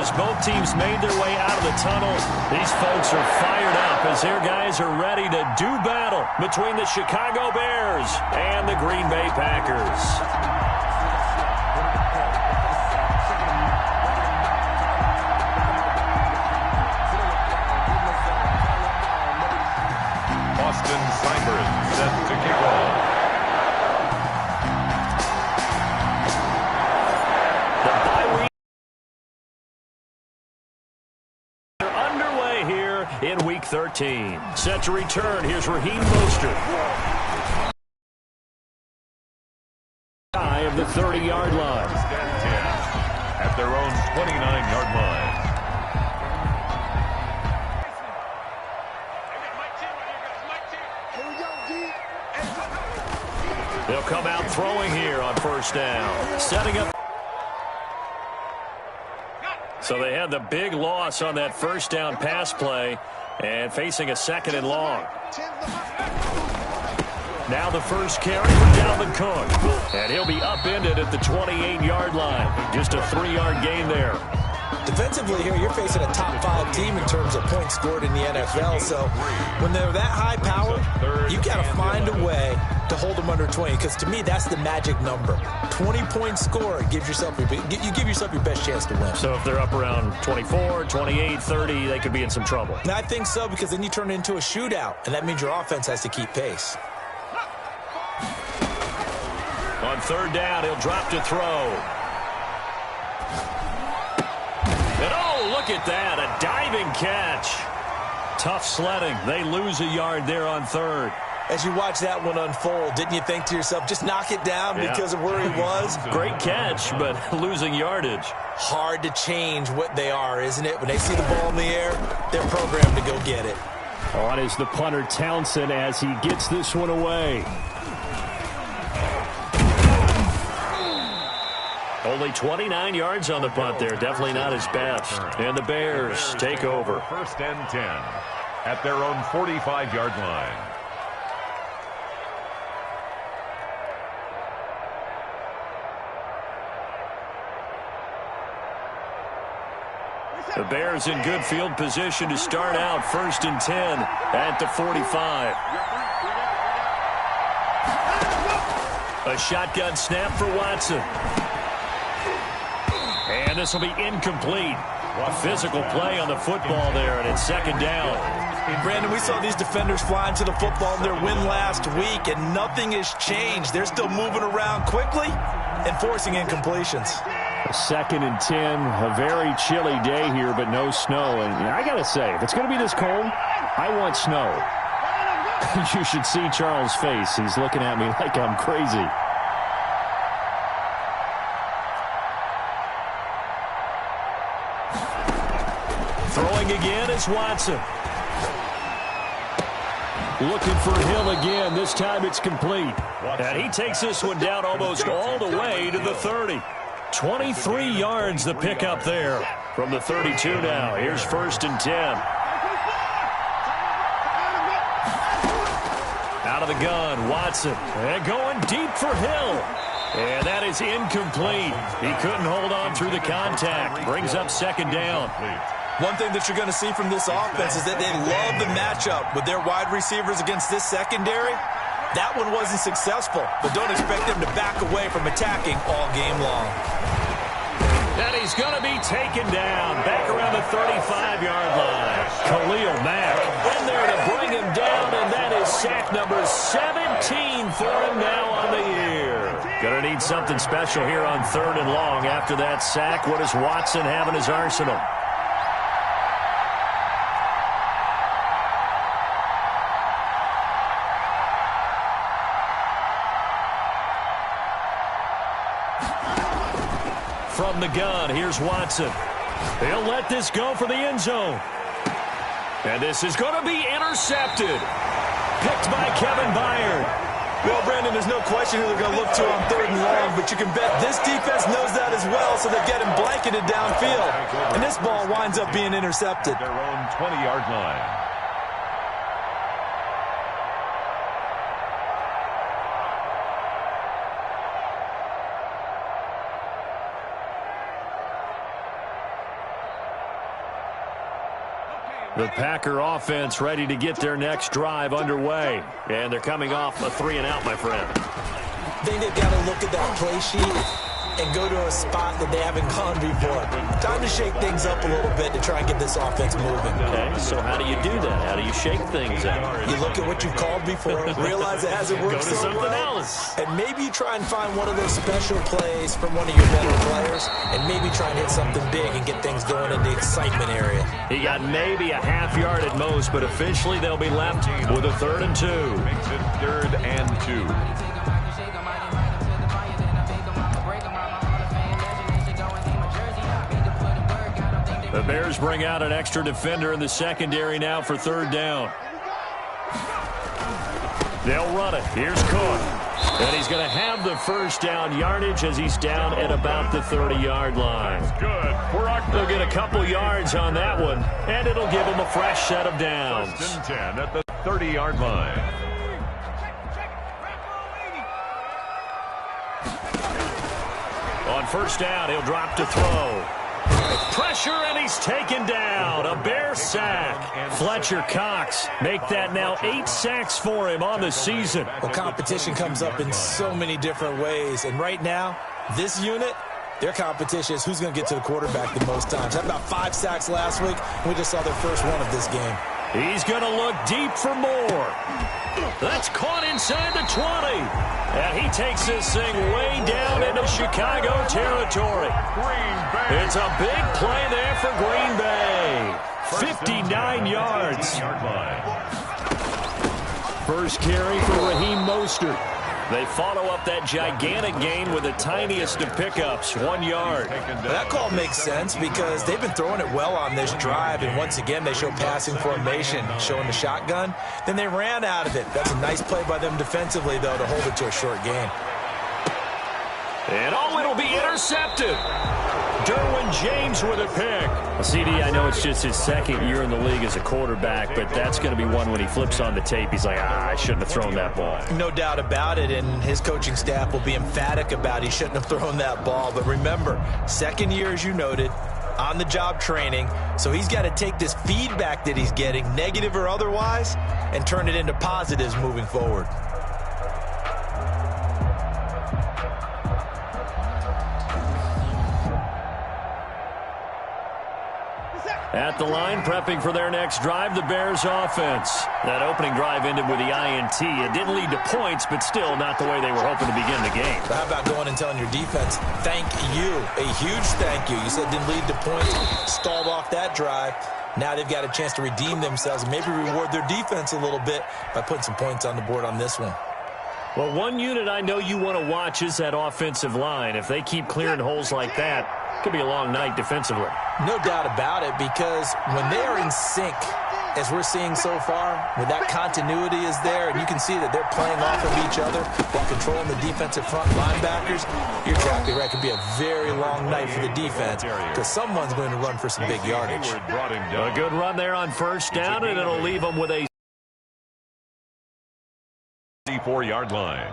as both teams made their way out of the tunnel, these folks are fired up as their guys are ready to do battle between the Chicago Bears and the Green Bay Packers. Austin Seibert set to kick off. The bye week are underway here in Week 13. Set to return, here's Raheem Mostert. Of the 30-yard line. First and 10 at their own 29-yard line. They'll come out throwing here on first down. Setting up. So they had the big loss on that first down pass play and facing a second and long. Now the first carry for Dalvin Cook. And he'll be upended at the 28-yard line. Just a 3-yard gain there. Defensively here, you're facing a top-5 team in terms of points scored in the NFL. So when they're that high power, you got to find a way to hold them under 20. Because to me, that's the magic number. 20-point score gives yourself you give yourself your best chance to win. So if they're up around 24, 28, 30, they could be in some trouble. And I think so, because then you turn it into a shootout, and that means your offense has to keep pace. On third down, he'll drop to throw. And oh, look at that, a diving catch. Tough sledding. They lose a yard there on third. As you watch that one unfold, didn't you think to yourself, just knock it down because of where he was? Great catch, but losing yardage. Hard to change what they are, isn't it? When they see the ball in the air, they're programmed to go get it. On is the punter Townsend as he gets this one away. Only 29 yards on the punt there. Definitely not his best. And the Bears take over. First and 10 at their own 45-yard line. The Bears in good field position to start out first and 10 at the 45. A shotgun snap for Watson. And this will be incomplete. A physical play on the football there, and it's second down. Brandon, we saw these defenders flying to the football in their win last week, and nothing has changed. They're still moving around quickly and forcing incompletions. A second and 10, a very chilly day here, but no snow. And I got to say, if it's going to be this cold, I want snow. You should see Charles' face. He's looking at me like I'm crazy. Throwing again is Watson. Looking for Hill again. This time it's complete. And he takes this one down almost all the way to the 30. 23 yards the pickup there from the 32 now. Here's first and 10. Out of the gun, Watson. And going deep for Hill. And that is incomplete. He couldn't hold on through the contact. Brings up second down. One thing that you're going to see from this offense is that they love the matchup with their wide receivers against this secondary. That one wasn't successful, but don't expect them to back away from attacking all game long. And he's going to be taken down back around the 35-yard line. Khalil Mack in there to bring him down, and that is sack number 17 for him now on the year. Going to need something special here on third and long after that sack. What does Watson have in his arsenal? From the gun, here's Watson. He'll let this go for the end zone. And this is going to be intercepted. Picked by Kevin Byard. Well, Brandon, there's no question who they're going to look to on third and long, but you can bet this defense knows that as well, so they get him blanketed downfield. And this ball winds up being intercepted. Their own 20-yard line. The Packer offense ready to get their next drive underway. And they're coming off a 3-and-out, my friend. I think they've got to look at that play sheet and go to a spot that they haven't gone before. Time to shake things up a little bit to try and get this offense moving. Okay, so how do you do that? How do you shake things up? You look at what you've called before, realize it hasn't worked so well, and maybe you try and find one of those special plays from one of your better players, and maybe try and hit something big and get things going in the excitement area. He got maybe a half yard at most, but officially they'll be left with a 3rd and 2. Makes it 3rd and 2. The Bears bring out an extra defender in the secondary now for 3rd down. They'll run it. Here's Cook. And he's going to have the first down yardage as he's down at about the 30-yard line. Good. They'll get a couple yards on that one, and it'll give them a fresh set of downs. 1st and 10 at the 30-yard line. On 1st down, he'll drop to throw. Pressure, and he's taken down. A Bear sack. Fletcher Cox make that now 8 sacks for him on the season. Well, competition comes up in so many different ways, and right now, this unit, their competition is who's going to get to the quarterback the most times. Had about 5 sacks last week, and we just saw their first one of this game. He's going to look deep for more. That's caught inside the 20. And he takes this thing way down into Chicago territory. It's a big play there for Green Bay. 59 yards. First carry for Raheem Mostert. They follow up that gigantic gain with the tiniest of pickups, 1 yard. That call makes sense because they've been throwing it well on this drive, and once again they show passing formation, showing the shotgun. Then they ran out of it. That's a nice play by them defensively, though, to hold it to a short gain. And it'll be intercepted. Derwin James with a pick. CD, I know it's just his 2nd year in the league as a quarterback, but that's going to be one when he flips on the tape. He's like, I shouldn't have thrown that ball. No doubt about it, and his coaching staff will be emphatic about he shouldn't have thrown that ball. But remember, 2nd year, as you noted, on-the-job training, so he's got to take this feedback that he's getting, negative or otherwise, and turn it into positives moving forward. At the line, prepping for their next drive, the Bears offense. That opening drive ended with the INT. It didn't lead to points, but still not the way they were hoping to begin the game. How about going and telling your defense, thank you, a huge thank you. You said it didn't lead to points, stalled off that drive. Now they've got a chance to redeem themselves and maybe reward their defense a little bit by putting some points on the board on this one. Well, one unit I know you want to watch is that offensive line. If they keep clearing holes like that, it could be a long night defensively. No doubt about it, because when they are in sync, as we're seeing so far, when that continuity is there, and you can see that they're playing off of each other while controlling the defensive front linebackers, you're exactly right. It could be a very long night for the defense because someone's going to run for some big yardage. A good run there on 1st down, and it'll leave them with a 4-yard line.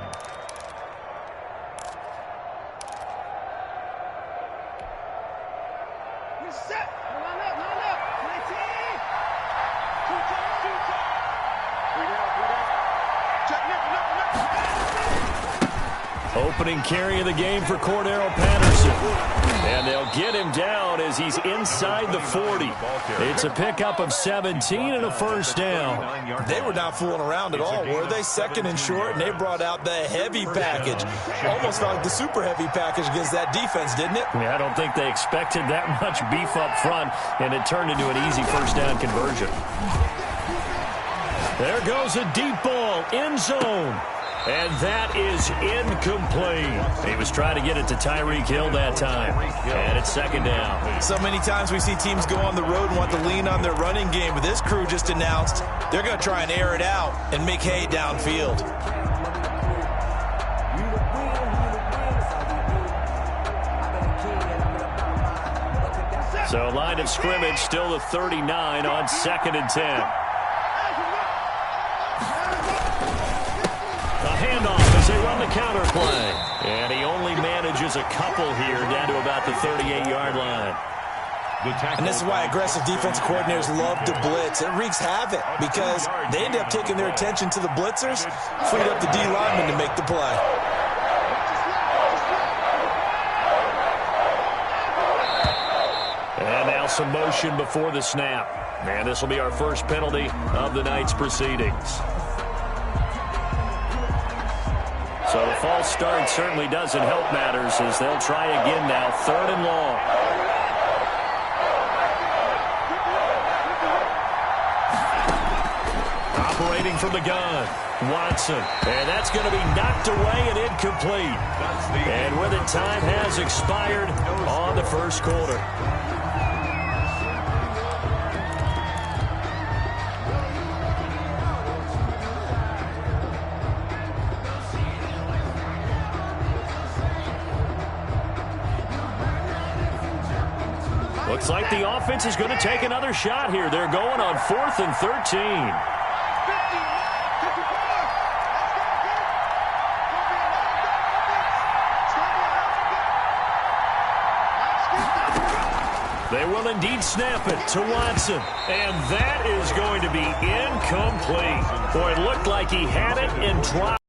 Opening carry of the game for Cordero Patterson. And they'll get him down as he's inside the 40. It's a pickup of 17 and a 1st down. They were not fooling around at all, were they? 2nd and short, and they brought out the heavy package. Almost like the super heavy package against that defense, didn't it? Yeah, I don't think they expected that much beef up front, and it turned into an easy 1st down conversion. There goes a deep ball, end zone. And that is incomplete. He was trying to get it to Tyreek Hill that time. And it's 2nd down. So many times we see teams go on the road and want to lean on their running game. But this crew just announced they're going to try and air it out and make hay downfield. So line of scrimmage still the 39 on 2nd and 10. Handoff as they run the counter play. And he only manages a couple here down to about the 38-yard line. And this is why aggressive defensive coordinators love to blitz. It wreaks havoc because they end up taking their attention to the blitzers, freed up the D lineman to make the play. And now some motion before the snap. And this will be our first penalty of the night's proceedings. So a false start certainly doesn't help matters as they'll try again now, 3rd and long. Operating from the gun, Watson. And that's going to be knocked away and incomplete. And with it, time has expired on the first quarter. Looks like the offense is going to take another shot here. They're going on 4th and 13. They will indeed snap it to Watson. And that is going to be incomplete. Boy, it looked like he had it and dropped.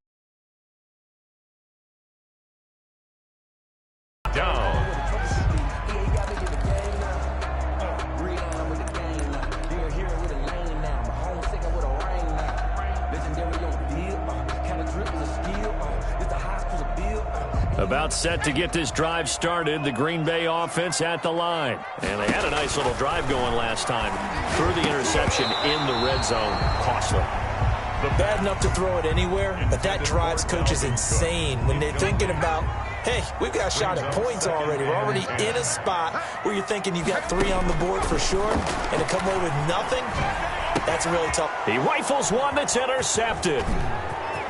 About set to get this drive started, the Green Bay offense at the line. And they had a nice little drive going last time. Threw the interception in the red zone. Costly. Bad enough to throw it anywhere, but that drives coaches insane when they're thinking about, hey, we've got a shot at points already. We're already in a spot where you're thinking you've got 3 on the board for sure, and to come away with nothing, that's really tough. He rifles one that's intercepted.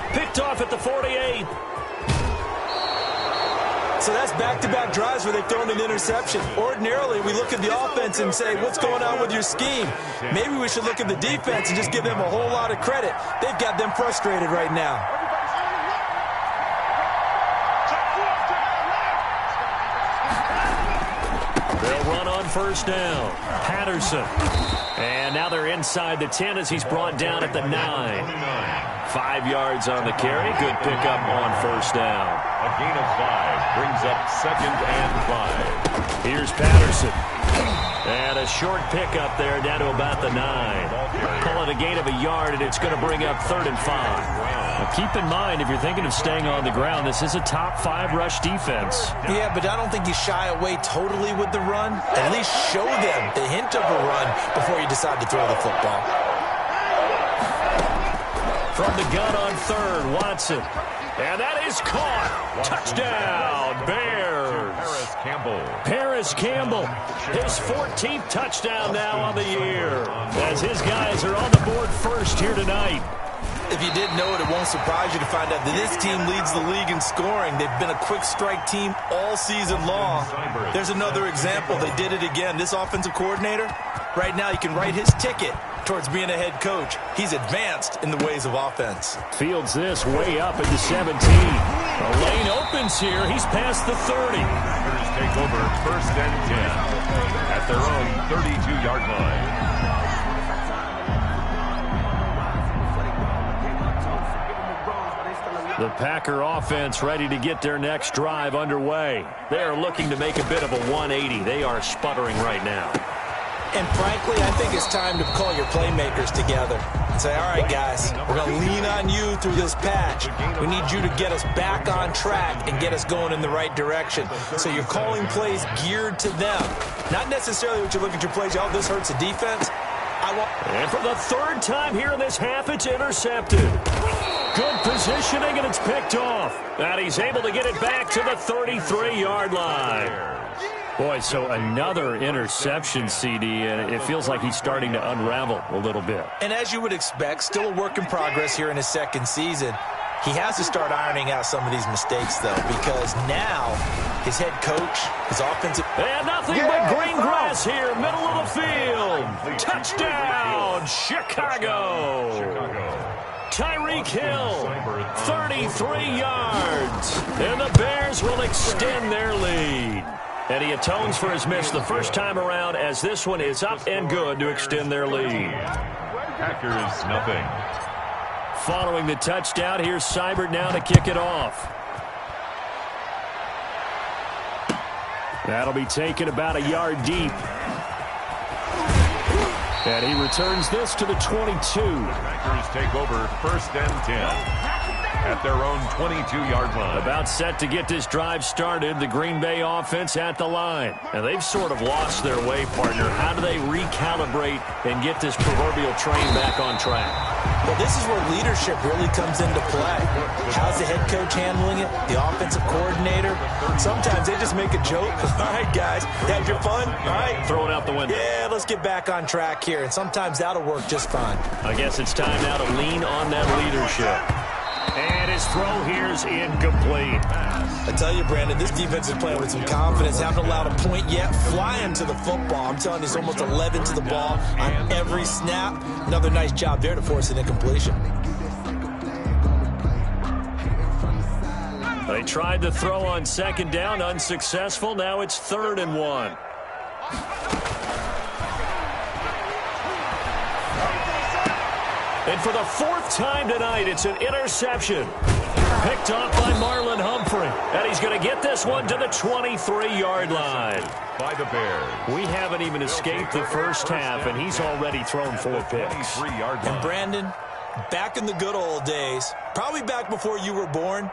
Picked off at the 48. So that's back-to-back drives where they've thrown an interception. Ordinarily, we look at the offense and say, what's going on with your scheme? Maybe we should look at the defense and just give them a whole lot of credit. They've got them frustrated right now. They'll run on first down. Patterson. And now they're inside the 10 as he's brought down at the 9. 5 yards on the carry. Good pickup on first down. A gain of 5 brings up 2nd and 5. Here's Patterson. And a short pickup there down to about the 9. Call it a gain of a yard, and it's going to bring up 3rd and 5. Now keep in mind, if you're thinking of staying on the ground, this is a top 5 rush defense. Yeah, but I don't think you shy away totally with the run. At least show them the hint of a run before you decide to throw the football. From the gun on 3rd, Watson. And that is caught. Touchdown, Bears. Paris Campbell, his 14th touchdown now on the year, as his guys are on the board first here tonight. If you didn't know it, it won't surprise you to find out that this team leads the league in scoring. They've been a quick strike team all season long. There's another example. They did it again. This offensive coordinator, right now, you can write his ticket towards being a head coach. He's advanced in the ways of offense. Fields this way up at the 17. The lane opens here. He's past the 30. Packers take over 1st and 10 at their own 32-yard line. The Packer offense ready to get their next drive underway. They are looking to make a bit of a 180. They are sputtering right now. And frankly, I think it's time to call your playmakers together and say, all right, guys, we're going to lean on you through this patch. We need you to get us back on track and get us going in the right direction. So you're calling plays geared to them. Not necessarily what you look at your plays, oh, this hurts the defense. And for the 3rd time here in this half, it's intercepted. Good positioning, and it's picked off. And he's able to get it back to the 33-yard line. Boy, so another interception, CD, and it feels like he's starting to unravel a little bit. And as you would expect, still a work in progress here in his 2nd season. He has to start ironing out some of these mistakes, though, because now his head coach, his offensive... And nothing but green grass here, middle of the field. Touchdown, Chicago. Tyreek Hill, 33 yards. And the Bears will extend their lead. And he atones for his miss the first time around as this one is up and good to extend their lead. Packers, nothing. Following the touchdown, here's Seibert now to kick it off. That'll be taken about a yard deep. And he returns this to the 22. Packers take over 1st and 10. At their own 22-yard line. About set to get this drive started, the Green Bay offense at the line. And they've sort of lost their way, partner. How do they recalibrate and get this proverbial train back on track? Well, this is where leadership really comes into play. How's the head coach handling it? The offensive coordinator? Sometimes they just make a joke. All right, guys, you had your fun? All right. Throw it out the window. Yeah, let's get back on track here. And sometimes that'll work just fine. I guess it's time now to lean on that leadership. And his throw here's incomplete. I tell you, Brandon, this defense is playing with some confidence. Haven't allowed a point yet. Flying to the football. I'm telling you, it's almost 11 to the ball on every snap. Another nice job there to force an incompletion. They tried to throw on 2nd down, unsuccessful. Now it's 3rd and 1. And for the 4th time tonight, it's an interception. Picked off by Marlon Humphrey. And he's going to get this one to the 23-yard line. By the Bears. We haven't even escaped the first half, and he's already thrown 4 picks. And Brandon, back in the good old days, probably back before you were born,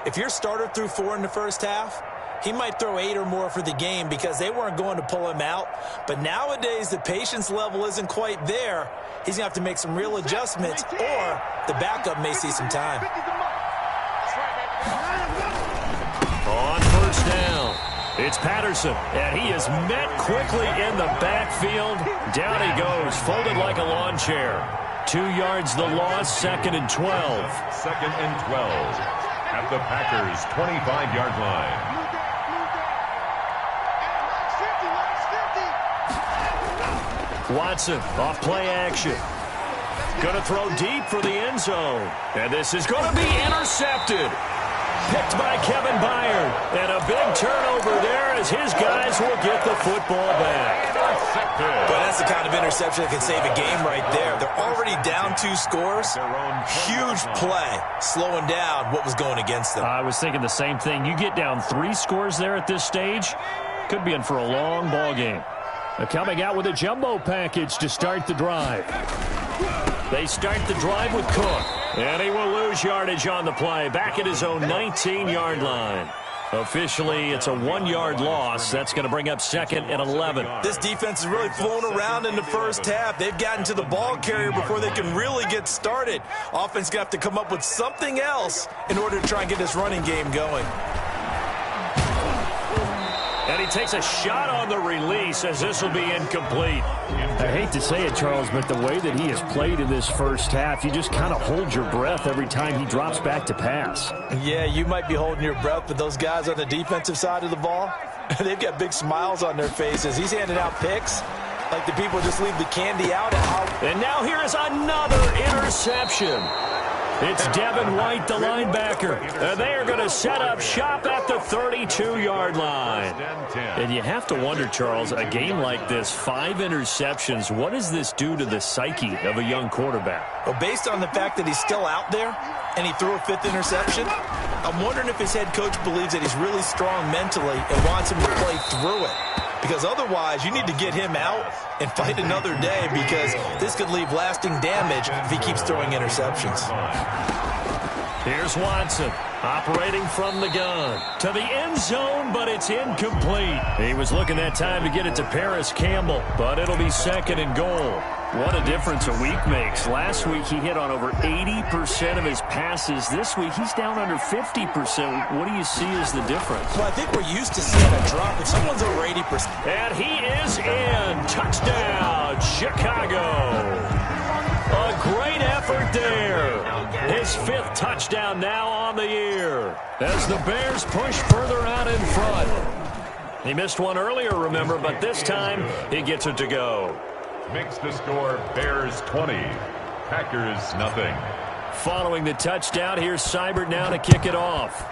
if your starter threw 4 in the first half, he might throw 8 or more for the game because they weren't going to pull him out. But nowadays, the patience level isn't quite there. He's going to have to make some real adjustments, or the backup may see some time. On 1st down, it's Patterson, and he is met quickly in the backfield. Down he goes, folded like a lawn chair. 2 yards the loss, 2nd and 12. 2nd and 12 at the Packers' 25-yard line. Watson off play action. Going to throw deep for the end zone. And this is going to be intercepted. Picked by Kevin Byard. And a big turnover there as his guys will get the football back. But that's the kind of interception that can save a game right there. They're already down 2 scores. Huge play, slowing down what was going against them. I was thinking the same thing. You get down 3 scores there at this stage, could be in for a long ball game. They're coming out with a jumbo package to start the drive. They start the drive with Cook. And he will lose yardage on the play. Back at his own 19-yard line. Officially, it's a 1-yard loss. That's going to bring up 2nd and 11. This defense is really flown around in the first half. They've gotten to the ball carrier before they can really get started. Offense going to have to come up with something else in order to try and get this running game going. And he takes a shot on the release as this will be incomplete. I hate to say it, Charles, but the way that he has played in this first half, you just kind of hold your breath every time he drops back to pass. Yeah, you might be holding your breath, but those guys on the defensive side of the ball, they've got big smiles on their faces. He's handing out picks like the people just leave the candy out. And now here is another interception. It's Devin White, the linebacker. And they are going to set up shop at the 32-yard line. And you have to wonder, Charles, a game like this, 5 interceptions, what does this do to the psyche of a young quarterback? Well, based on the fact that he's still out there and he threw a 5th interception, I'm wondering if his head coach believes that he's really strong mentally and wants him to play through it. Because otherwise, you need to get him out and fight another day because this could leave lasting damage if he keeps throwing interceptions. Here's Watson operating from the gun to the end zone, but it's incomplete. He was looking that time to get it to Paris Campbell, but it'll be 2nd and goal. What a difference a week makes. Last week he hit on over 80% of his passes. This week he's down under 50%. What do you see as the difference? Well, I think we're used to seeing a drop. If someone's over 80%. And he is in. Touchdown, Chicago. A great effort there. His 5th touchdown now on the year as the Bears push further out in front. He missed one earlier, remember, but this time he gets it to go. Makes the score Bears 20, Packers nothing. Following the touchdown, here's Seibert now to kick it off.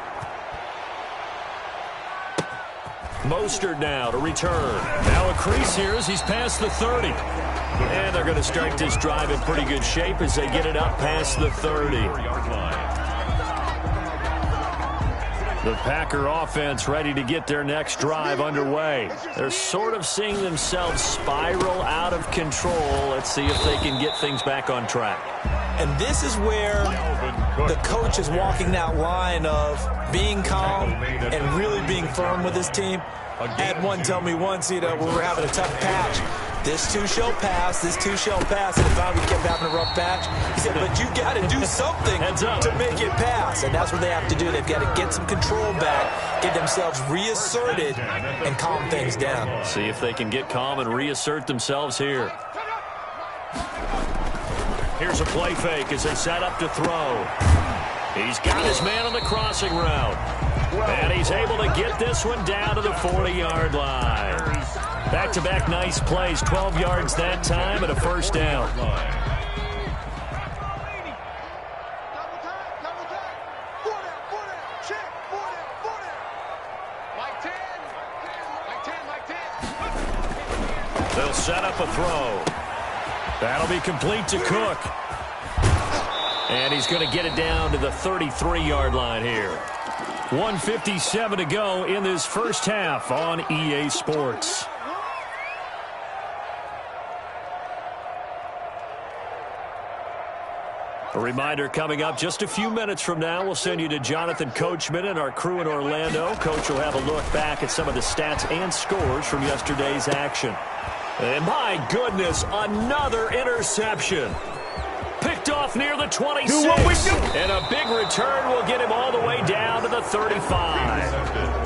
Mostert now to return. Now a crease here as he's past the 30. And they're going to start this drive in pretty good shape as they get it up past the 30. The Packer offense ready to get their next drive underway. They're sort of seeing themselves spiral out of control. Let's see if they can get things back on track. And this is where the coach is walking that line of being calm and really being firm with his team. I had one tell me once, when we were having a tough patch, this too shall pass, this too shall pass. And if we kept having a rough patch, he said, but you got to do something to make it pass. And that's what they have to do. They've got to get some control back, get themselves reasserted, and calm things down. See if they can get calm and reassert themselves here. Here's a play fake as they set up to throw. He's got his man on the crossing route. And he's able to get this one down to the 40-yard line. Back-to-back nice plays, 12 yards that time and a first down. They'll set up a throw. That'll be complete to Cook. And he's going to get it down to the 33-yard line here. 1:57 to go in this first half on EA Sports. A reminder coming up just a few minutes from now, we'll send you to Jonathan Coachman and our crew in Orlando. Coach will have a look back at some of the stats and scores from yesterday's action. And my goodness, another interception. Picked off near the 26. And a big return will get him all the way down to the 35.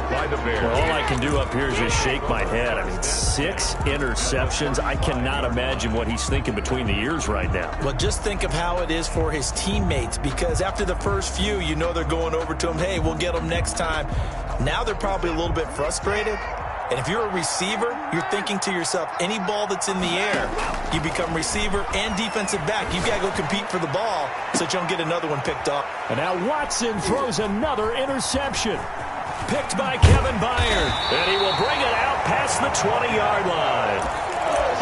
Well, all I can do up here is just shake my head. I mean, 6 interceptions. I cannot imagine what he's thinking between the ears right now. Well, just think of how it is for his teammates, because after the first few, they're going over to him, hey, we'll get them next time. Now they're probably a little bit frustrated. And if you're a receiver, you're thinking to yourself, any ball that's in the air, you become receiver and defensive back. You've got to go compete for the ball so that you don't get another one picked up. And now Watson throws another interception. Picked by Kevin Byard. And he will bring it out past the 20-yard line.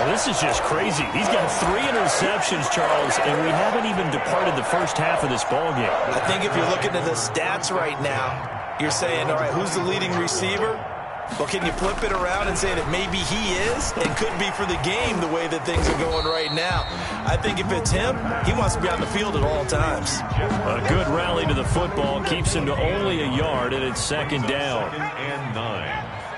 Well, this is just crazy. He's got 3 interceptions, Charles, and we haven't even departed the first half of this ballgame. I think if you're looking at the stats right now, you're saying, all right, who's the leading receiver? Well, can you flip it around and say that maybe he is and could be for the game the way that things are going right now? I think if it's him, he wants to be on the field at all times. A good rally to the football keeps him to only a yard, and it's second down. And 9.